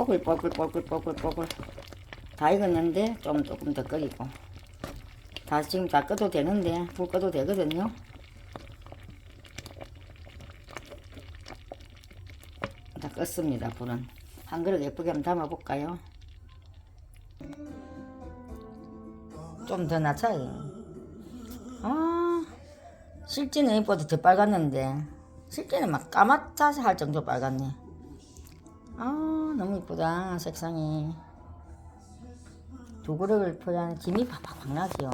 뽀글뽀글뽀글뽀글뽀글 다 익었는데 조금 더 끓이고 다 지금 다 끄도 되는데 불 끄도 되거든요. 다 껐습니다. 불은 한 그릇 예쁘게 한번 담아 볼까요? 좀 더 낮춰요. 실제는 이보다 더 빨갛는데 실제는 막 까맣다시 할 정도 빨갛네. 너무 이쁘다. 색상이 두 그릇을 퍼야 김이 팍팍 나지요.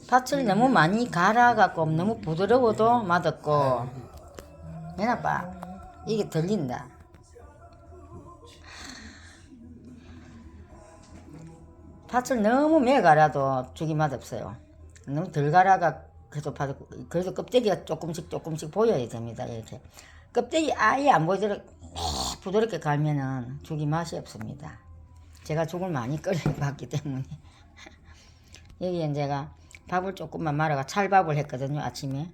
팥을 너무 많이 갈아갖고 너무 부드러워도 맛없고 얘나봐 이게 들린다. 팥을 너무 매 갈아도 죽이 맛없어요. 너무 덜 갈아가 그래도 껍데기가 조금씩 보여야 됩니다. 이렇게 껍데기 아예 안 보이도록 부드럽게 갈면은 죽이 맛이 없습니다. 제가 죽을 많이 끓여봤기 때문에. 여기에 제가 밥을 조금만 말아가 찰밥을 했거든요. 아침에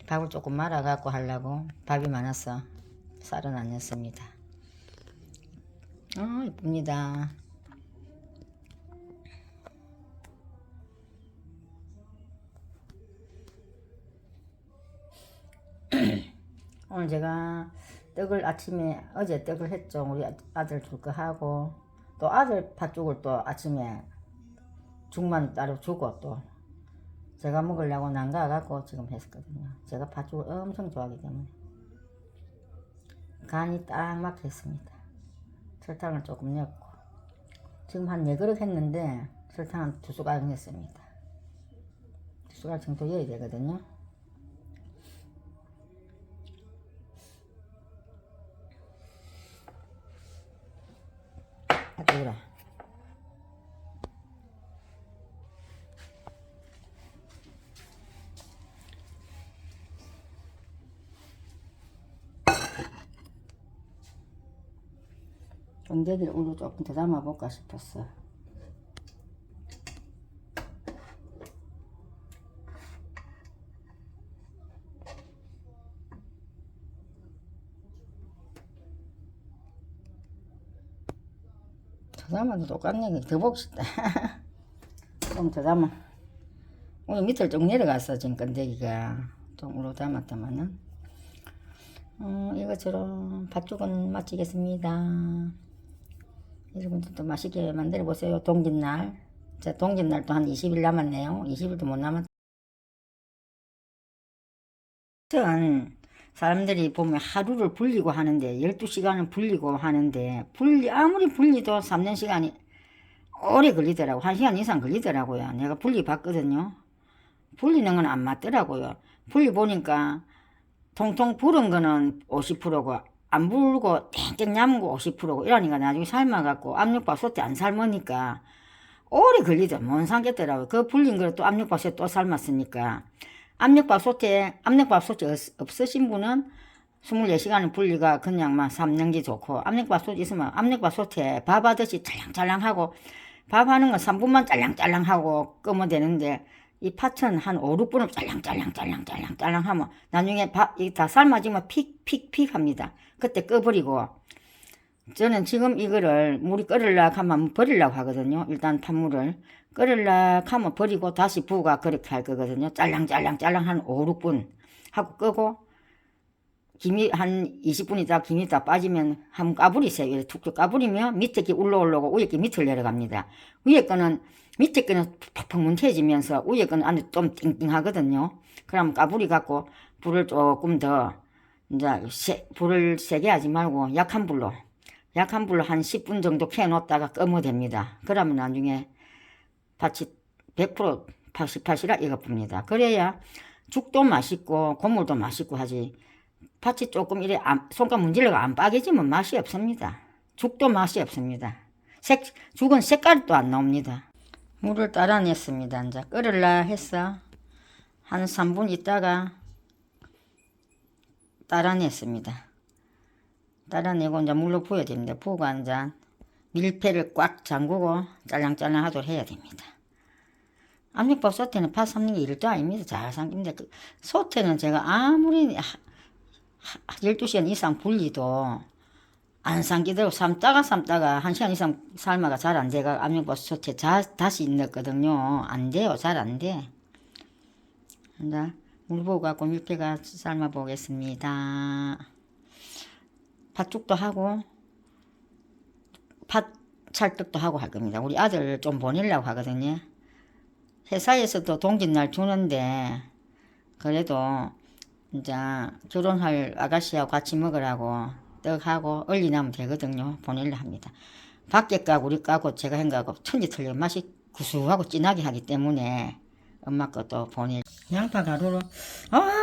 밥을 조금 말아갖고 하려고 밥이 많아서 쌀은 안 넣습니다. 이쁩니다. 오늘 제가 떡을 아침에 어제 떡을 했죠. 우리 아들 줄 거 하고 또 아들 팥죽을 또 아침에 죽만 따로 주고 또 제가 먹으려고 남가갖고 지금 했었거든요. 제가 팥죽을 엄청 좋아하기 때문에 간이 딱 맞겠습니다. 설탕을 조금 넣고 지금 한 4그릇 했는데 설탕 2숟가락 넣습니다. 2숟가락 정도 넣어야 되거든요. 아주라 jon대기를 우로 조금 더 담아볼까 싶었어. 더 담아도 똑같네. 더 봅시다. 좀 더 담아. 오늘 밑을 좀 내려갔어. 지금 건데기가 좀 우로 담았다마는 이것처럼 팥죽은 마치겠습니다. 여러분들도 맛있게 만들어 보세요. 동짓날. 자, 동짓날도 한 20일 남았네요. 20일도 못 남았. 사람들이 보면 하루를 불리고 하는데 12시간을 불리고 하는데 아무리 불리도 3년 시간이 오래 걸리더라고. 1시간 이상 걸리더라고요. 내가 분리 봤거든요. 불리는 건 안 맞더라고요. 분리 보니까 통통 부른 거는 50%고 안 불고 땡땡 남은 거 50%고 이러니까 나중에 삶아갖고 압력밥솥에 안 삶으니까 오래 걸리죠. 못 삶겠더라고요. 그 불린 거를 또 압력밥솥에 또 삶았으니까 압력밥솥에 없으신 분은 24시간을 불리가 그냥 막 삶는 게 좋고 압력밥솥 있으면 압력밥솥에 밥하듯이 짤랑짤랑하고 밥하는 건 3분만 짤랑짤랑하고 끄면 되는데 이 팥은 한 5, 6분을 짤랑짤랑 하면 나중에 다 삶아지면 픽픽픽 합니다. 그때 꺼버리고 저는 지금 이거를 물이 끓으려고 하면 버리려고 하거든요. 일단 팥물을 끓으려고 하면 버리고 다시 부가 그렇게 할 거거든요. 짤랑짤랑 한 5, 6분 하고 끄고 김이 한 20분 있다 김이 다 빠지면 한번 까부리세요. 이렇게 툭툭 까부리면 밑에 게 올라오고 위에 게 밑을 내려갑니다. 위에 거는 밑에 거는 팍팍 뭉쳐지면서 위에 거는 안에 좀 띵띵하거든요. 그럼 까부리 갖고 불을 조금 더 이제 불을 세게 하지 말고 약한 불로 한 10분 정도 켜놓다가 끄면 됩니다. 그러면 나중에 팥이 100% 파시파시라 익어봅니다. 그래야 죽도 맛있고 고물도 맛있고 하지. 팥이 조금 이래 손가락 문질러가 안 빠개지면 맛이 없습니다. 죽도 맛이 없습니다. 죽은 색깔도 안 나옵니다. 물을 따라냈습니다. 이제 끓을라 했어. 한 3분 있다가 따라냈습니다. 따라내고 이제 물로 부어야 됩니다. 부고 이제 밀폐를 꽉 잠그고 짤랑짤랑 하도록 해야 됩니다. 압력밥 소태는 팥 삶는 게 일도 아닙니다. 잘 삶깁니다. 소태는 제가 아무리 12시간 이상 불리도 안 삼기대로 삶다가 1시간 이상 삶아가 잘 안 돼가 압력밥솥에 다시 넣었거든요. 안 돼요. 잘 안 돼. 자, 물 부어 갖고 밀폐가 삶아 보겠습니다. 팥죽도 하고 팥찰떡도 하고 할 겁니다. 우리 아들 좀 보내려고 하거든요. 회사에서도 동짓날 주는데 그래도 이제 결혼할 아가씨하고 같이 먹으라고 떡하고 얼리 나면 되거든요. 보내려 합니다. 밖에 까고 우리 까고 제가 한 거하고 천지 틀려. 맛이 구수하고 진하게 하기 때문에 엄마 것도 보내. 양파 가루를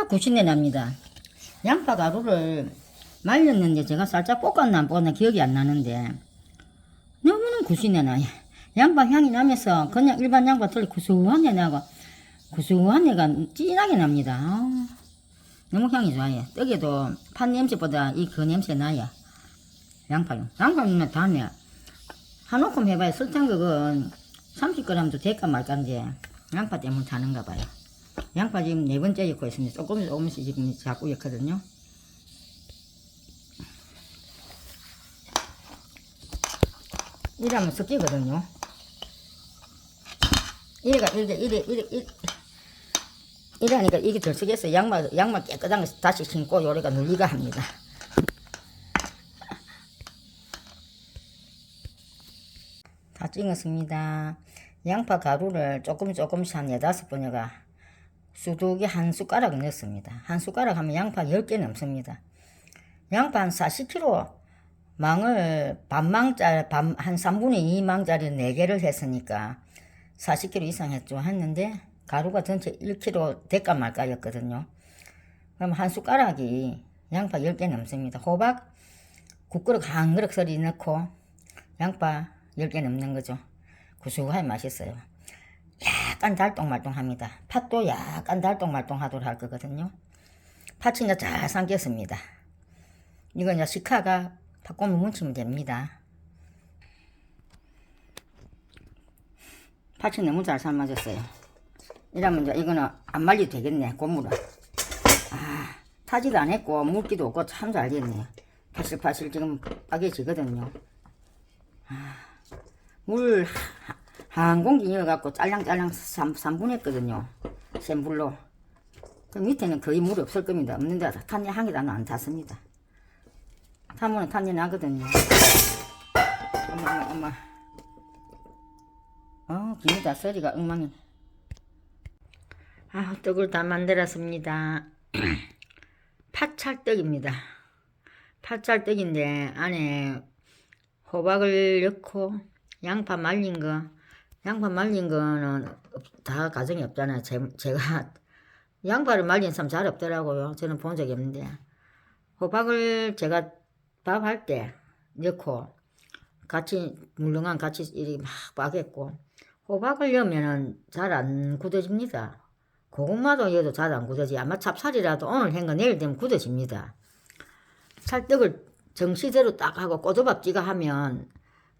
구신내 납니다. 양파 가루를 말렸는데 제가 살짝 볶았나 안 볶았나 기억이 안 나는데 너무너무 구신내 나요. 양파 향이 나면서 그냥 일반 양파 틀리 구수한 내 나고 구수한 내가 진하게 납니다. 너무 향이 좋아요. 떡에도 팥 냄새보다 이 그 냄새 나요. 양파요. 양파는 다음에 한 움큼 해봐요. 설탕 그건 30g도 될까 말까인데 양파 때문에 타는가 봐요. 양파 지금 4번째 엮고 있습니다. 조금씩 지금 자꾸 엮거든요. 이러면 섞이거든요. 이러니까 이게 덜 쓰겠어요. 양말 깨끗한 거 다시 신고 요리가 눌리가 합니다. 다 찍었습니다. 양파 가루를 조금씩 한 4-5번여가 수두개 한 숟가락 넣습니다. 한 숟가락 하면 양파 10개 넘습니다. 양파 한 40kg 망을 반망짜리 한 3분의 2망짜리 4개를 했으니까 40kg 이상 했는데 가루가 전체 1kg 될까 말까 였거든요. 그럼 한 숟가락이 양파 10개 넘습니다. 호박 국그릇 한 그릇 썰이 넣고 양파 10개 넘는 거죠. 구수하게 맛있어요. 약간 달동말동합니다. 팥도 약간 달동말동하도록 할 거거든요. 팥이 이제 잘 삶겼습니다. 이건 이제 식화가 팥고물 뭉치면 됩니다. 팥이 너무 잘 삶아졌어요. 이러면 이제 이거는 안 말려도 되겠네. 고물은 타지도 안 했고 묽기도 없고 참 잘 됐네요. 파실파실 지금 빠개지거든요. 물 한 공기 넣어갖고 짤랑짤랑 3분 했거든요. 센 불로. 그 밑에는 거의 물이 없을 겁니다. 없는데 탄내 향이 나는 안 닿습니다. 타면은 탄내 나거든요. 엄마. 김이다 소리가 엉망이. 떡을 다 만들었습니다. 팥찰떡입니다. 팥찰떡인데 안에 호박을 넣고 양파 말린 거는 다 가정이 없잖아요. 제가 양파를 말린 사람 잘 없더라고요. 저는 본 적이 없는데 호박을 제가 밥할 때 넣고 같이 물렁한 같이 이렇게 막 빠겠고 호박을 넣으면은 잘 안 굳어집니다. 고구마도 넣어도 잘 안 굳어지. 아마 찹쌀이라도 오늘 한 거 내일 되면 굳어집니다. 찰떡을 정시대로 딱 하고 꼬두밥지가 하면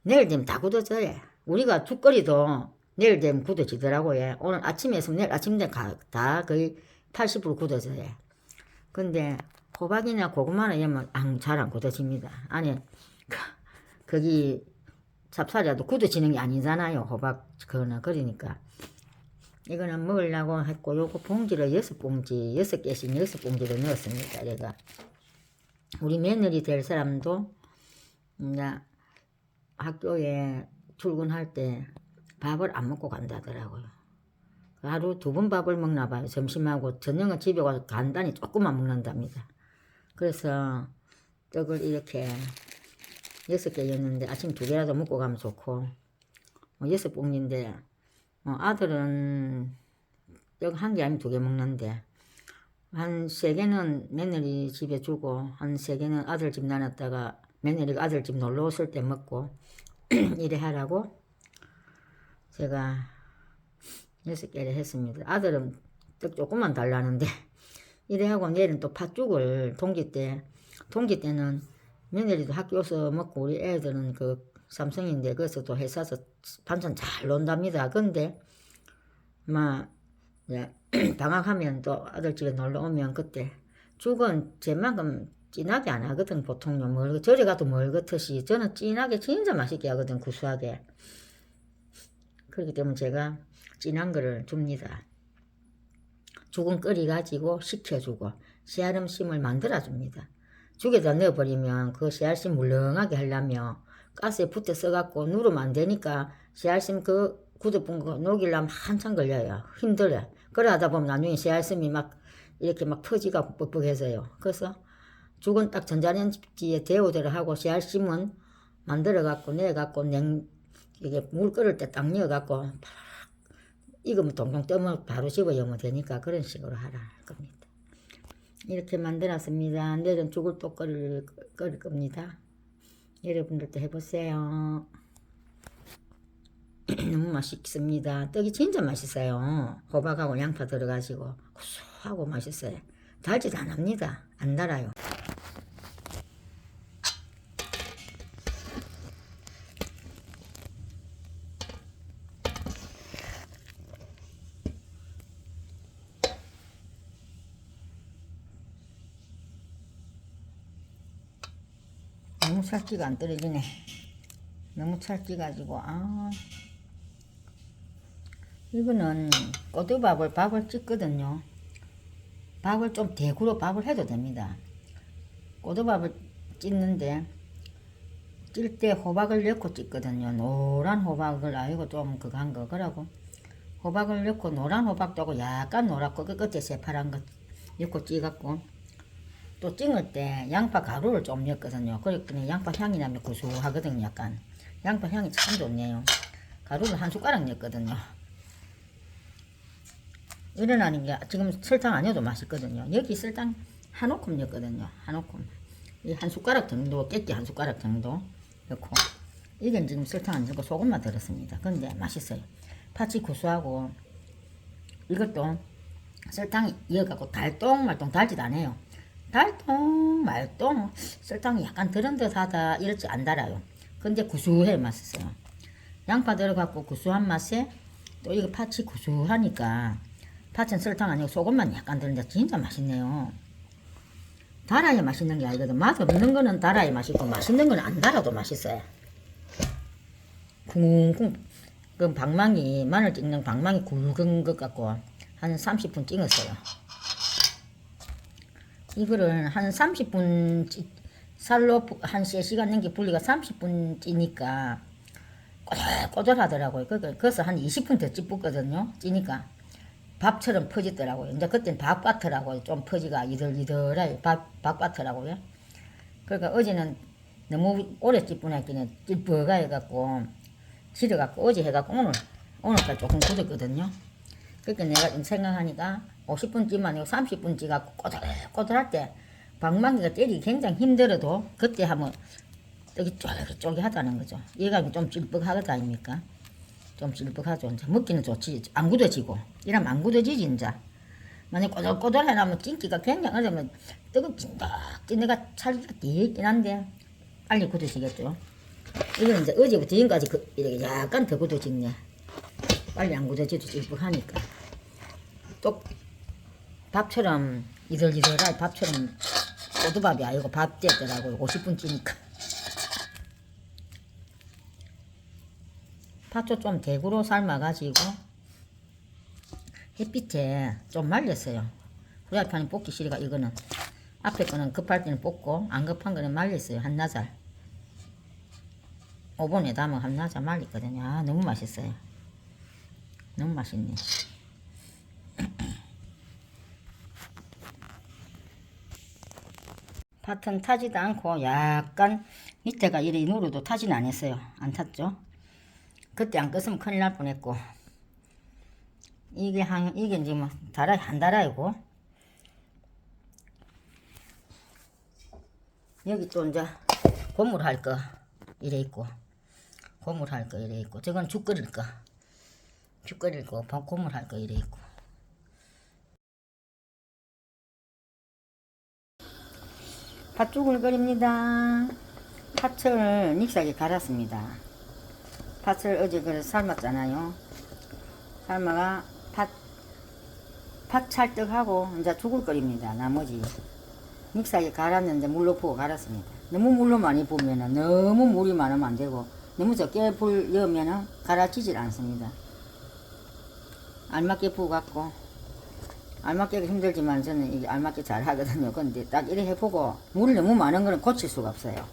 내일 되면 다 굳어져요. 우리가 죽거리도 내일 되면 굳어지더라고요. 오늘 아침에 했으면 내일 아침 되면 다 거의 80% 굳어져요. 근데 호박이나 고구마는 넣으면 잘 안 굳어집니다. 안에 거기 찹쌀이라도 굳어지는 게 아니잖아요. 호박 그거는. 그러니까 이거는 먹으려고 했고 요거 봉지를 6개씩 6봉지를 넣었습니다. 내가 우리 며느리 될 사람도 이제 학교에 출근할 때 밥을 안 먹고 간다더라고요. 하루 2번 밥을 먹나 봐요. 점심하고 저녁은 집에 와서 간단히 조금만 먹는답니다. 그래서 떡을 이렇게 6개였는데 아침 2개라도 먹고 가면 좋고 6봉지인데 아들은 떡 1개 아니면 2개 먹는데 한 3개는 며느리 집에 주고 한 3개는 아들 집 나눴다가 며느리가 아들 집 놀러 오실 때 먹고 이래 하라고 제가 6개를 했습니다. 아들은 떡 조금만 달라는데 이래 하고 내일은 또 팥죽을 동기 때는 며느리도 학교에서 먹고 우리 애들은 그 삼성인데 거기서 또 회사에서 반찬 잘 논답니다. 근데 막 방학하면 또 아들 집에 놀러 오면 그때 죽은 제만큼 진하게 안 하거든 보통요. 저리 가도 멀겋듯이 저는 진하게 진짜 맛있게 하거든 구수하게. 그렇기 때문에 제가 진한 거를 줍니다. 죽은 끓이 가지고 식혀주고 씨알음심을 만들어 줍니다. 죽에다 넣어버리면 그 씨알심 물렁하게 하려면 가스에 붙어 써갖고 누르면 안 되니까 씨알심 그 굳어본 거 녹이려면 한참 걸려요. 힘들어요. 그래 하다 보면 나중에 씨알심이 막 이렇게 막 터지가 뻑뻑해져요. 그래서 죽은 딱 전자레인지에 데우대로 하고 씨알심은 만들어갖고 내갖고 이게 물 끓을 때 딱 넣어갖고 익으면 동동 뜨면 바로 집어 여면 되니까 그런 식으로 하라 할 겁니다. 이렇게 만들었습니다. 내일은 죽을 또 끓일 겁니다. 여러분들도 해보세요. 너무 맛있습니다. 떡이 진짜 맛있어요. 호박하고 양파 들어가지고 고소하고 맛있어요. 달지도 안 합니다. 안 달아요. 너무 찰기가 안 떨어지네. 너무 찰기가지고 이거는 꼬들밥을 밥을 찢거든요. 밥을 좀 대구로 밥을 해도 됩니다. 꼬들밥을 찢는데 찔 때 호박을 넣고 찢거든요. 노란 호박을 아이고 좀 그거 한 거 그러고 호박을 넣고 노란 호박도 하고 약간 노랗고 그 끝에 새파란 거 넣고 찌갖고 또 찡을 때 양파 가루를 좀 넣거든요. 그러니까 양파 향이 나면 고소하거든요. 약간 양파 향이 참 좋네요. 가루를 한 숟가락 넣거든요. 일어나는 게 지금 설탕 안 넣어도 맛있거든요. 여기 설탕 한 오큼 넣거든요. 한 오큼 이 한 숟가락 정도 깨끼 한 숟가락 정도 넣고 이건 지금 설탕 안 넣고 소금만 들었습니다. 근데 맛있어요. 팥이 고소하고 이것도 설탕이 이어갖고 달똥말똥 달지도 않아요. 달똥 말똥 설탕이 약간 들은 듯하다 이럴지 안 달아요. 근데 구수해 맛있어요. 양파 들어갖고 구수한 맛에 또 이거 팥이 구수하니까 팥은 설탕 아니고 소금만 약간 들는데 진짜 맛있네요. 달아야 맛있는 게 아니거든. 맛없는 거는 달아야 맛있고 맛있는 거는 안 달아도 맛있어요. 쿵쿵 그 방망이 마늘 찍는 방망이 굵은 것 같고 한 30분 찍었어요. 이거를 한 30분 살로 한 3시간 넘게 불리가 30분 찌니까 꼬들꼬들하더라고요. 그래서 한 20분 더 찌뿌거든요. 찌니까 밥처럼 퍼지더라고요. 이제 그땐 밥밭더라고요. 좀 퍼지가 이들이들하게 밥밭더라고요. 그러니까 어제는 너무 오래 찌뿌나기는 찌뿌가 해갖고 지려갖고 어제 해갖고 오늘까지 조금 굳었거든요. 그러니까 내가 좀 생각하니까 50분 찌면 아니고 30분 찌갖고 꼬들꼬들할 때 방망이가 때리기 굉장히 힘들어도 그때 하면 떡이 쫄깃쫄깃하다는 거죠. 얘가 좀 찔뻑하거든 아닙니까? 좀 찔뻑하죠. 이제 먹기는 좋지. 안 굳어지고 이러면 안 굳어지지 이제. 만약 꼬들꼬들 해놓으면 찐기가 굉장히 어려면 떡은 내가 찰기가 되긴 한데 빨리 굳어지겠죠. 이건 이제 어제부터 지금까지 이렇게 약간 더 굳어지네. 빨리 안 굳어지도 찔뻑하니까. 또 밥처럼 이들이들할 밥처럼 꼬두밥이 아니고 밥 되더라고요. 50분 찌니까. 팥도 좀 대구로 삶아가지고 햇빛에 좀 말렸어요. 후라이팬에 볶기 싫으니까 이거는 앞에 거는 급할 때는 볶고 안 급한 거는 말렸어요. 한나절 오븐에 담아 한나절 말렸거든요. 너무 맛있어요. 너무 맛있네. 팥은 타지도 않고 약간 밑에가 이래 누르도 타진 안 했어요. 안 탔죠. 그때 안 껐으면 큰일 날 뻔했고 이게 지금 한 달아이고 여기 또 이제 고물할 거 이래 있고 고물할 거 이래 있고 저건 죽 끓일 거 고물할 거 이래 있고 팥죽을 끓입니다. 팥을 믹서기에 갈았습니다. 팥을 어제 그래서 삶았잖아요. 삶아가 팥 찰떡하고 이제 죽을 끓입니다. 나머지 믹서기에 갈았는데 물로 부어 갈았습니다. 너무 물로 많이 부으면 너무 물이 많으면 안 되고 너무 적게 불 넣으면 갈아지질 않습니다. 알맞게 부어갖고 알맞게가 힘들지만 저는 이게 알맞게 잘 하거든요. 근데 딱 이래 해보고 물이 너무 많은 거는 고칠 수가 없어요.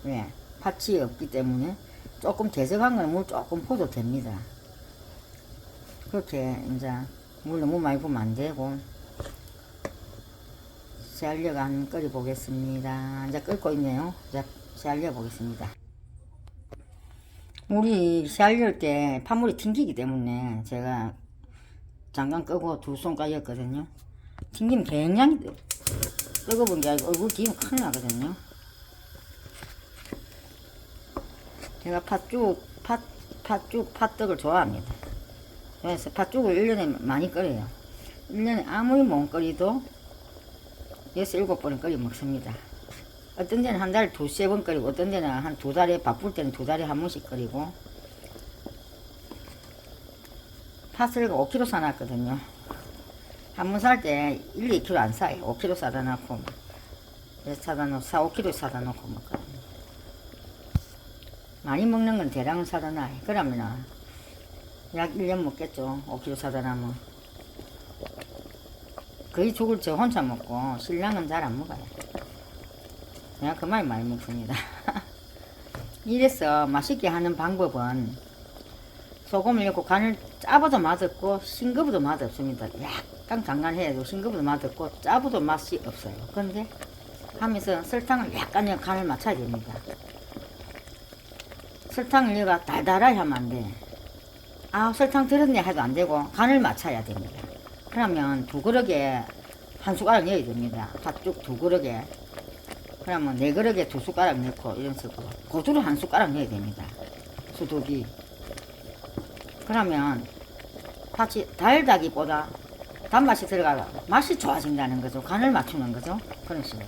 왜? 팥이 없기 때문에 조금 대적한 거는 물 조금 부어도 됩니다. 그렇게 이제 물 너무 많이 부으면 안 되고 씨알려가 한 끓여 보겠습니다. 이제 끓고 있네요. 이제 씨알려 보겠습니다. 물이 씨알릴 때 팥물이 튕기기 때문에 제가 잠깐 끄고 두 손가락이었거든요. 튕기면 굉장히 뜨거운 게 아니고 얼굴 뒤면 큰일 나거든요. 제가 팥죽 좋아합니다. 그래서 팥죽을 1년에 많이 끓여요. 1년에 아무리 못 끓여도 6, 7번은 끓여 먹습니다. 어떤 데는 한 달에 2, 3번 끓이고 어떤 데는 한 2달에 바쁠 때는 2달에 한 번씩 끓이고 팥을 5kg 사놨거든요. 한 번 살 때 1, 2kg 안 사요. 5kg 사다 놓고 5kg 사다 놓고 먹거든요. 많이 먹는 건 대량을 사다 놔요. 그러면은 약 1년 먹겠죠. 5kg 사다 놓으면. 거의 죽을 저 혼자 먹고 신랑은 잘 안 먹어요. 내가 그만 많이 먹습니다. 이래서 맛있게 하는 방법은 소금을 넣고 간을 짜봐도 맛없고 싱거워도 맛없습니다. 약간 간간해도 싱거워도 맛없고 짜봐도 맛이 없어요. 근데 하면서 설탕을 약간 간을 맞춰야 됩니다. 설탕을 넣어가 달달하게 하면 안 돼. 아, 설탕 들었네 해도 안 되고 간을 맞춰야 됩니다. 그러면 2그릇에 1숟가락 넣어야 됩니다. 팥죽 2그릇에. 그러면 4그릇에 2숟가락 넣고 이런 식으로 고두로 1숟가락 넣어야 됩니다. 수두기. 그러면 팥이 달다기보다 단맛이 들어가서 맛이 좋아진다는 거죠. 간을 맞추는 거죠. 그런 식으로.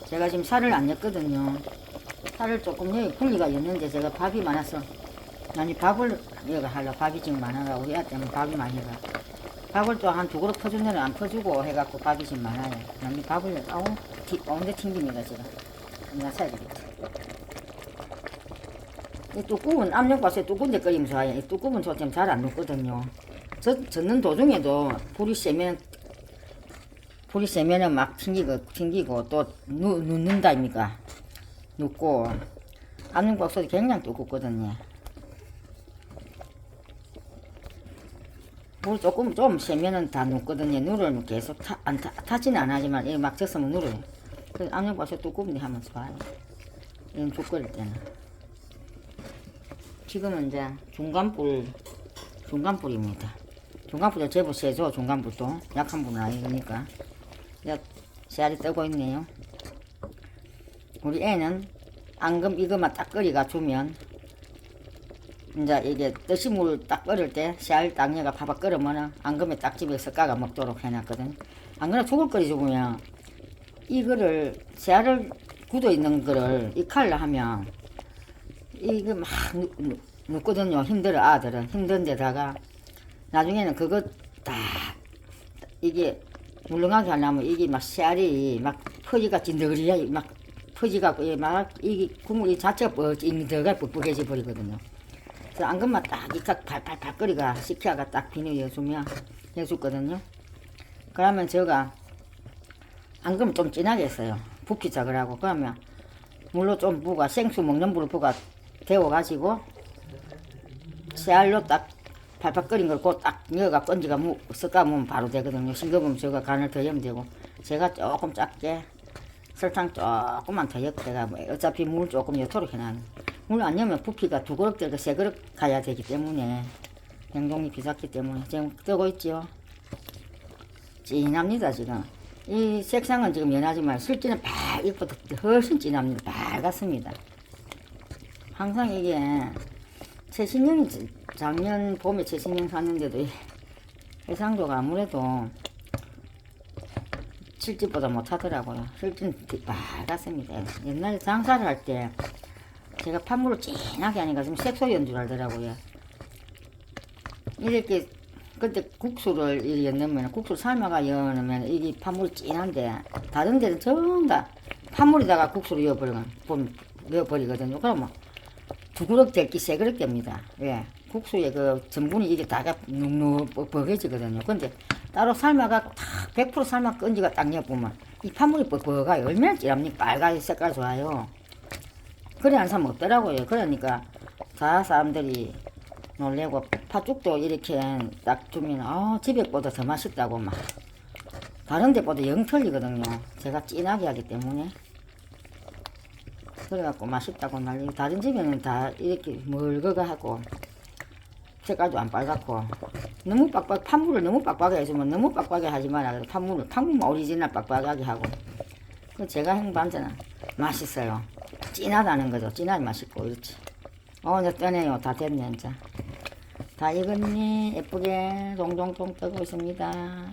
제가 지금 살을 안 냈거든요. 살을 조금 여기 분리가 있는데 제가 밥이 많아서 아니 밥을 여기가 하려고 밥이 지금 많아가 우리 아들 때문에 밥이 많이 가. 밥을 또 한 2그릇 퍼준 데는 안 퍼주고 해갖고 밥이 지금 많아요. 아니 밥을 온데 튕깁니다 제가. 내가 사야 되겠다. 이 뚜껑은 압력밥솥에 뚜껑 데 끓이면 좋아요. 이 뚜껑은 저 좀 잘 안 녹거든요. 젓는 도중에도 불이 세면은 막 튕기고 또 눕는다 입니까? 눕고 압력밥솥이 굉장히 두껍거든요. 물 조금 좀 세면은 다 녹거든요. 누르면 계속 타지는 안 하지만 막 젖으면 누르요. 그래서 압력밥솥 두꺼운데 하면 좋아요. 이런 죽 끓일 때는. 지금은 이제 중간불입니다. 중간불도 제법 세죠. 중간불도 약한 불은 아니니까. 이제 씨알이 뜨고 있네요. 우리 애는 앙금 이것만 딱 끓여가 주면 이제 이게 뜨시물 딱 끓일 때 씨알 땅에가 밥을 끓으면 앙금에 딱 집에서 까가 먹도록 해놨거든. 안 그래 죽을 끓여 주면 이거를 씨알을 굳어 있는 거를 이 칼로 하면 이거 막 눕거든요. 힘들어 아들은 힘든 데다가 나중에는 그거 다 이게 물렁하게 하려면 이게 막 씨알이 막 퍼지가 찐득이야 막 퍼지갖고 막 이게 국물이 자체가 뻑뻑해가 뻑뻑해져 버리거든요. 그래서 앙금만 딱 이까 팔팔팔 끓이가 식혀가 딱 비벼주면 해줬거든요. 그러면 제가 앙금 좀 진하게 했어요. 붓기 작으라고. 그러면 물로 좀 부가 생수 먹는 물을 부가 데워가지고 씨알로 딱 팔팔 끓인 걸 딱 넣어가 건지가 섞어보면 바로 되거든요. 싱거우면 제가 간을 더 넣으면 되고 제가 조금 작게 설탕 조금만 더 넣다가 어차피 물 조금 넣도록 해놔요. 물 안 넣으면 부피가 2그릇 들고 3그릇 가야 되기 때문에 냉동이 비쌌기 때문에 지금 뜨고 있지요. 진합니다 지금. 이 색상은 지금 연하지만 실제는 이것보다 훨씬 진합니다. 밝았습니다. 항상 이게 최신형이 작년 봄에 최신형 샀는데도 해상도가 아무래도 실집보다 못하더라고요. 실집은 밝았습니다. 옛날에 장사를 할 때 제가 팥물을 진하게 하니까 좀 색소연 줄 알더라고요. 이렇게 근데 국수를 이렇게 넣으면, 국수 삶아가 넣으면 이게 파물이 진한데, 다른 데는 전부 다 파물에다가 국수를 넣어버리거든요. 그러면 두 그릇 될기 세 그릇 됩니다. 예. 국수에 그 전분이 이게 다가 눅눅 근데 따로 삶아가 탁 100% 삶아 끈지가 딱 넣어보면 이 파물이 뻑뻑하게 얼마나 찌랍니까? 빨간 색깔 좋아요. 그래 안 사면 없더라고요. 그러니까 다 사람들이 놀래고 팥죽도 이렇게 딱 주면 집에보다 더 맛있다고 막 다른 데보다 영 틀리거든요. 제가 진하게 하기 때문에 그래갖고 맛있다고 난리. 다른 집에는 다 이렇게 멀거가 하고 색깔도 안 빨갛고 너무 빡빡 판물을 너무 빡빡하게 해주면 너무 빡빡하게 하지 마라. 판물만 오리지널 빡빡하게 하고. 그 제가 한 반찬은 맛있어요. 진하다는 거죠. 진하게 맛있고 그렇지. 이제 떠네요. 다 됐네 이제. 다 익었니? 예쁘게 동동동 뜨고 있습니다.